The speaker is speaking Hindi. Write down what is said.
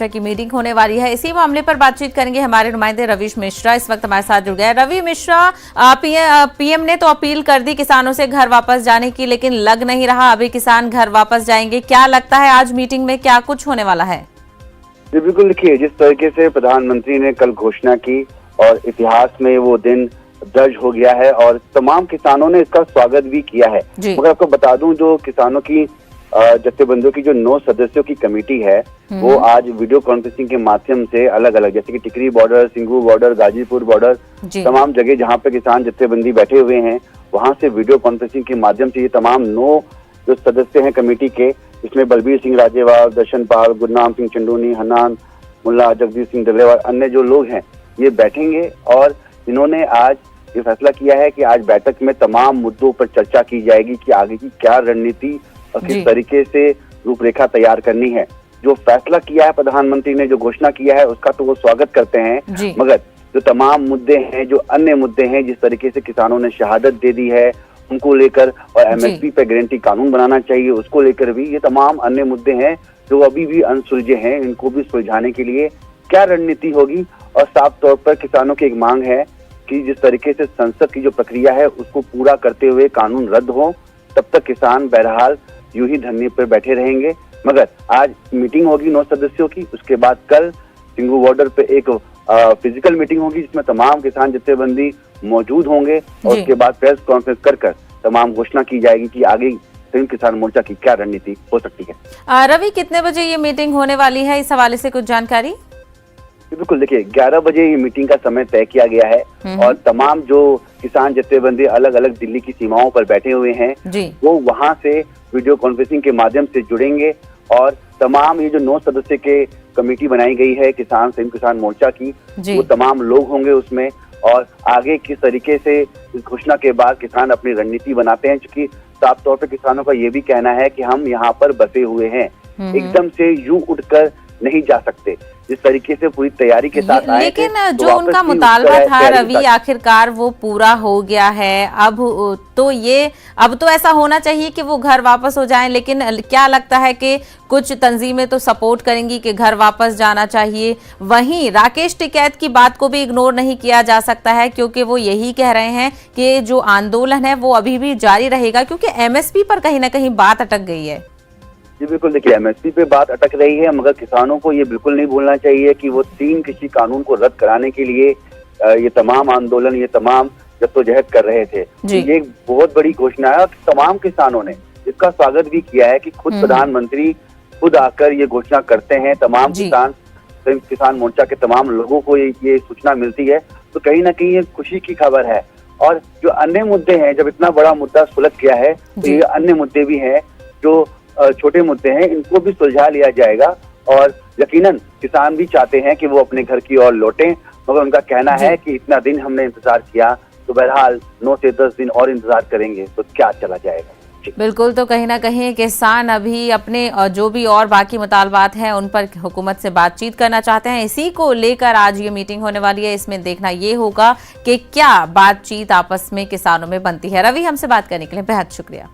की मीटिंग होने वाली है। इसी मामले पर बातचीत करेंगे हमारे नुमाइंदे रवीश मिश्रा इस वक्त हमारे साथ जुड़ गए। रवि मिश्रा, पीएम ने तो अपील कर दी किसानों से घर वापस जाने की, लेकिन लग नहीं रहा अभी किसान घर वापस जाएंगे। क्या लगता है आज मीटिंग में क्या कुछ होने वाला है? जी बिल्कुल, देखिए जिस तरीके से प्रधानमंत्री ने कल घोषणा की और इतिहास में वो दिन दर्ज हो गया है और तमाम किसानों ने इसका स्वागत भी किया है। मगर आपको बता दूं, जो किसानों की जत्थेबंदियों की जो 9 सदस्यों की कमेटी है वो आज वीडियो कॉन्फ्रेंसिंग के माध्यम से अलग अलग, जैसे कि Tikri border, Singhu border, Ghazipur border, तमाम जगह जहां पे किसान जत्थेबंदी बैठे हुए हैं वहां से वीडियो कॉन्फ्रेंसिंग के माध्यम से ये तमाम 9 जो सदस्य हैं कमेटी के, इसमें बलबीर सिंह राजेवाल, दर्शन पाल, गुरनाम सिंह चंडूनी, हन्नान मुल्ला, जगदीश सिंह डलेवाल, अन्य जो लोग हैं ये बैठेंगे और इन्होंने आज ये फैसला किया है कि आज बैठक में तमाम मुद्दों पर चर्चा की जाएगी कि आगे की क्या रणनीति और किस तरीके से रूपरेखा तैयार करनी है। जो फैसला किया है प्रधानमंत्री ने, जो घोषणा किया है, उसका तो वो स्वागत करते हैं, मगर जो तमाम मुद्दे हैं, जो अन्य मुद्दे हैं, जिस तरीके से किसानों ने शहादत दे दी है उनको लेकर और एमएसपी पे गारंटी कानून बनाना चाहिए उसको लेकर भी, ये तमाम अन्य मुद्दे हैं जो अभी भी अनसुलझे हैं। इनको भी सुलझाने के लिए क्या रणनीति होगी और साफ तौर पर किसानों की एक मांग है कि जिस तरीके से संसद की जो प्रक्रिया है उसको पूरा करते हुए कानून रद्द हो, तब तक किसान बहरहाल यूं ही धरने पर बैठे रहेंगे। मगर आज मीटिंग होगी 9 सदस्यों की, उसके बाद कल सिंघू बॉर्डर पे एक फिजिकल मीटिंग होगी जिसमें तमाम किसान जत्थेबंदी मौजूद होंगे और उसके बाद प्रेस कॉन्फ्रेंस कर तमाम घोषणा की जाएगी कि आगे संयुक्त किसान मोर्चा की क्या रणनीति हो सकती है। रवि, कितने बजे ये मीटिंग होने वाली है, इस हवाले से कुछ जानकारी? बिल्कुल, देखिए 11 बजे ये मीटिंग का समय तय किया गया है और तमाम जो किसान जत्थेबंदी अलग अलग दिल्ली की सीमाओं पर बैठे हुए हैं वो वहां से वीडियो कॉन्फ्रेंसिंग के माध्यम से जुड़ेंगे और तमाम ये जो 9 सदस्य के कमेटी बनाई गई है संयुक्त किसान मोर्चा की, वो तमाम लोग होंगे उसमें और आगे किस तरीके से इस घोषणा के बाद किसान अपनी रणनीति बनाते हैं, क्योंकि साफ तौर पर किसानों का ये भी कहना है कि हम यहाँ पर बसे हुए हैं, एकदम से यूं उठकर नहीं जा सकते, जिस तरीके से पूरी तैयारी के साथ आए। लेकिन जो उनका मुतालबा था रवि, आखिरकार वो पूरा हो गया है। अब तो ऐसा होना चाहिए कि वो घर वापस हो जाएं, लेकिन क्या लगता है कि कुछ तंजीमें तो सपोर्ट करेंगी कि घर वापस जाना चाहिए। वहीं राकेश टिकैत की बात को भी इग्नोर नहीं किया जा सकता है, क्योंकि वो यही कह रहे हैं कि जो आंदोलन है वो अभी भी जारी रहेगा, क्योंकि एमएसपी पर कहीं ना कहीं बात अटक गई है। जी बिल्कुल, देखिए एमएसपी पे बात अटक रही है, मगर किसानों को ये बिल्कुल नहीं भूलना चाहिए कि वो 3 कृषि कानून को रद्द कराने के लिए ये तमाम आंदोलन, ये तमाम जद्दोजहद कर रहे थे। ये एक बहुत बड़ी घोषणा है और तमाम किसानों ने इसका स्वागत भी किया है कि खुद प्रधानमंत्री खुद आकर ये घोषणा करते हैं। तमाम किसान मोर्चा के तमाम लोगों को ये सूचना मिलती है, तो कहीं ना कहीं ये खुशी की खबर है। और जो अन्य मुद्दे हैं, जब इतना बड़ा मुद्दा सुलझ गया है तो ये अन्य मुद्दे भी हैं जो छोटे मुद्दे हैं, इनको भी सुलझा लिया जाएगा और यकीनन किसान भी चाहते हैं कि वो अपने घर की ओर लौटें, मगर उनका कहना है कि इतना दिन हमने इंतजार किया तो बहरहाल 9 से 10 दिन और इंतजार करेंगे तो क्या चला जाएगा। बिल्कुल, तो कहीं ना कहीं किसान अभी अपने जो भी और बाकी मुतालबात हैं उन पर हुकूमत से बातचीत करना चाहते हैं। इसी को लेकर आज ये मीटिंग होने वाली है। इसमें देखना ये होगा कि क्या बातचीत आपस में किसानों में बनती है। रवि, हमसे बात करने के लिए बेहद शुक्रिया।